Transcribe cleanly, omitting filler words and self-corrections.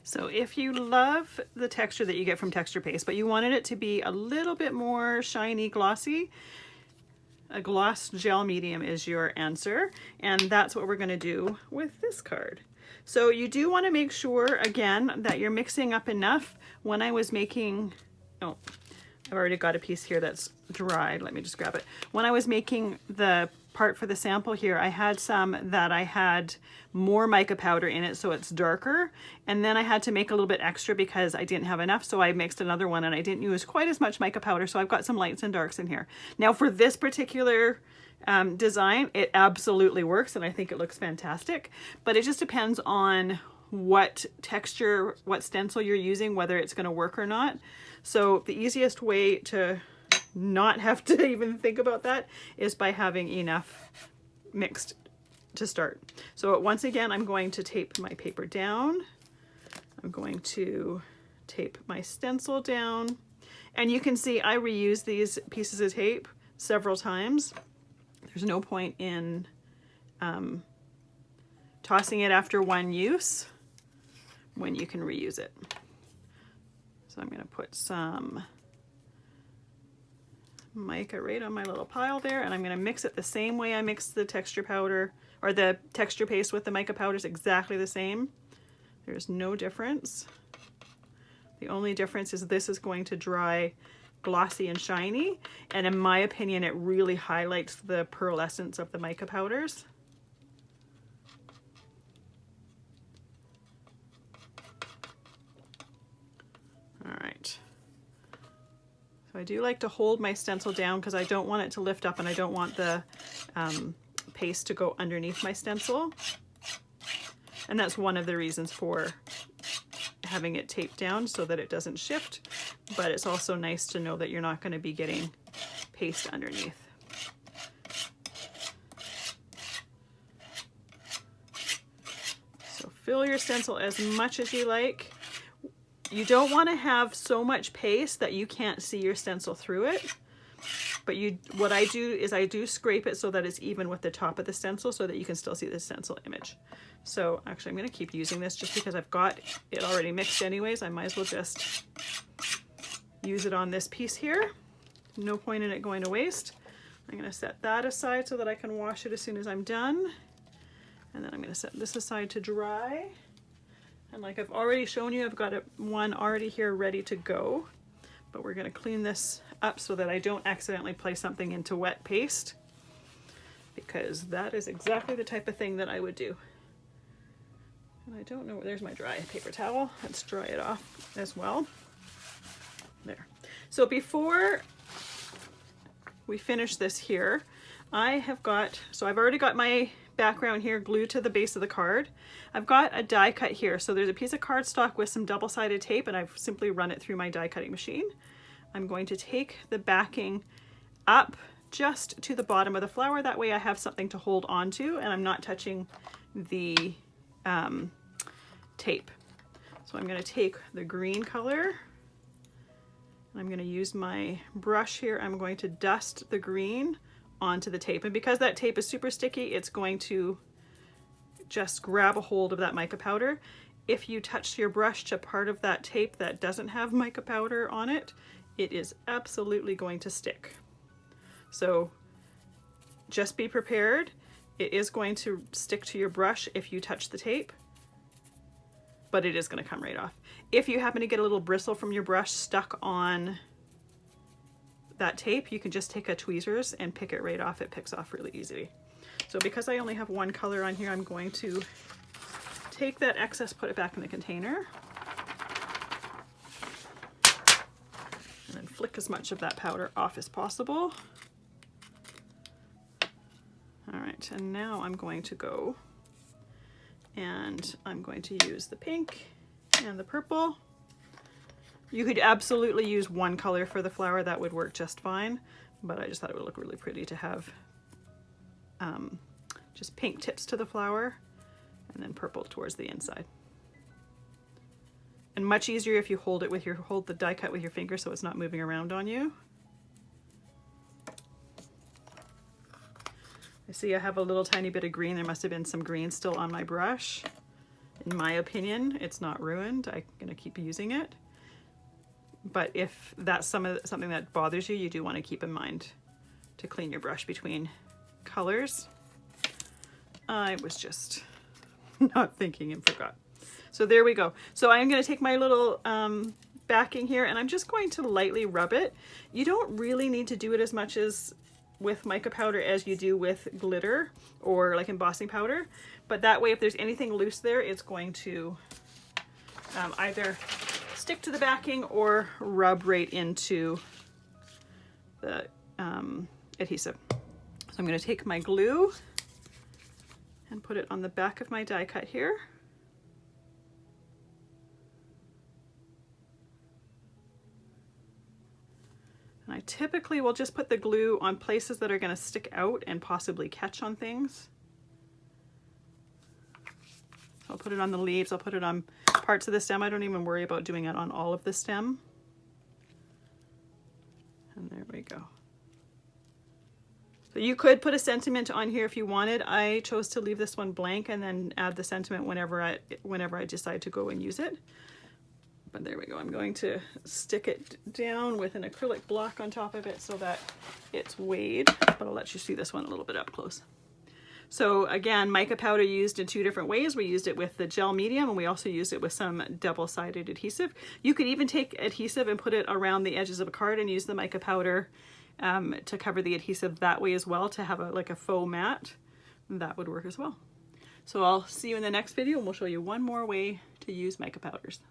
So if you love the texture that you get from texture paste, but you wanted it to be a little bit more shiny, glossy, a gloss gel medium is your answer. And that's what we're gonna do with this card. So you do wanna make sure, again, that you're mixing up enough. When I was making, oh, I've already got a piece here that's dried. Let me just grab it. When I was making the part for the sample here, I had some that I had more mica powder in it, so it's darker. And then I had to make a little bit extra because I didn't have enough, so I mixed another one and I didn't use quite as much mica powder, so I've got some lights and darks in here. Now for this particular design, it absolutely works and I think it looks fantastic, but it just depends on what texture, what stencil you're using, whether it's going to work or not. So the easiest way to not have to even think about that is by having enough mixed to start. So once again, I'm going to tape my paper down. I'm going to tape my stencil down. And you can see I reuse these pieces of tape several times. There's no point in tossing it after one use when you can reuse it. So I'm going to put some mica right on my little pile there, and I'm going to mix it the same way I mixed the texture powder or the texture paste with the mica powders, exactly the same. There's no difference. The only difference is this is going to dry glossy and shiny, and in my opinion it really highlights the pearlescence of the mica powders. All right. So I do like to hold my stencil down because I don't want it to lift up and I don't want the paste to go underneath my stencil. And that's one of the reasons for having it taped down so that it doesn't shift, but it's also nice to know that you're not going to be getting paste underneath. So fill your stencil as much as you like. You don't want to have so much paste that you can't see your stencil through it. But what I do is I do scrape it so that it's even with the top of the stencil so that you can still see the stencil image. So actually I'm going to keep using this just because I've got it already mixed anyways. I might as well just use it on this piece here. No point in it going to waste. I'm going to set that aside so that I can wash it as soon as I'm done. And then I'm going to set this aside to dry. And like I've already shown you, I've got one already here ready to go. But we're going to clean this up so that I don't accidentally place something into wet paste, because that is exactly the type of thing that I would do. And I don't know, there's my dry paper towel. Let's dry it off as well. There. So before we finish this here, I've already got my background here glued to the base of the card. I've got a die cut here. So there's a piece of cardstock with some double-sided tape and I've simply run it through my die cutting machine. I'm going to take the backing up just to the bottom of the flower. That way I have something to hold on to and I'm not touching the tape. So I'm going to take the green color and I'm going to use my brush here. I'm going to dust the green onto the tape, and because that tape is super sticky, it's going to just grab a hold of that mica powder. If you touch your brush to part of that tape that doesn't have mica powder on it, it is absolutely going to stick. So just be prepared. It is going to stick to your brush if you touch the tape, but it is going to come right off. If you happen to get a little bristle from your brush stuck on that tape, you can just take a tweezers and pick it right off. It picks off really easily. So because I only have one color on here, I'm going to take that excess, put it back in the container, and then flick as much of that powder off as possible. All right, and now I'm going to go and I'm going to use the pink and the purple. You could absolutely use one color for the flower, that would work just fine, but I just thought it would look really pretty to have just pink tips to the flower and then purple towards the inside. And much easier if you hold the die cut with your finger so it's not moving around on you. I see I have a little tiny bit of green. There must have been some green still on my brush. In my opinion, it's not ruined. I'm gonna keep using it. But if that's something that bothers you, you do want to keep in mind to clean your brush between colors. I was just not thinking and forgot. So there we go. So I'm going to take my little backing here and I'm just going to lightly rub it. You don't really need to do it as much as with mica powder as you do with glitter or like embossing powder. But that way, if there's anything loose there, it's going to either stick to the backing or rub right into the adhesive. So I'm going to take my glue and put it on the back of my die cut here. And I typically will just put the glue on places that are going to stick out and possibly catch on things. I'll put it on the leaves, I'll put it on parts of the stem. I don't even worry about doing it on all of the stem. And there we go. So you could put a sentiment on here if you wanted. I chose to leave this one blank and then add the sentiment whenever I decide to go and use it. But there we go. I'm going to stick it down with an acrylic block on top of it so that it's weighed, but I'll let you see this one a little bit up close. So again, mica powder used in two different ways. We used it with the gel medium and we also used it with some double-sided adhesive. You could even take adhesive and put it around the edges of a card and use the mica powder to cover the adhesive that way as well, to have like a faux mat. That would work as well. So I'll see you in the next video and we'll show you one more way to use mica powders.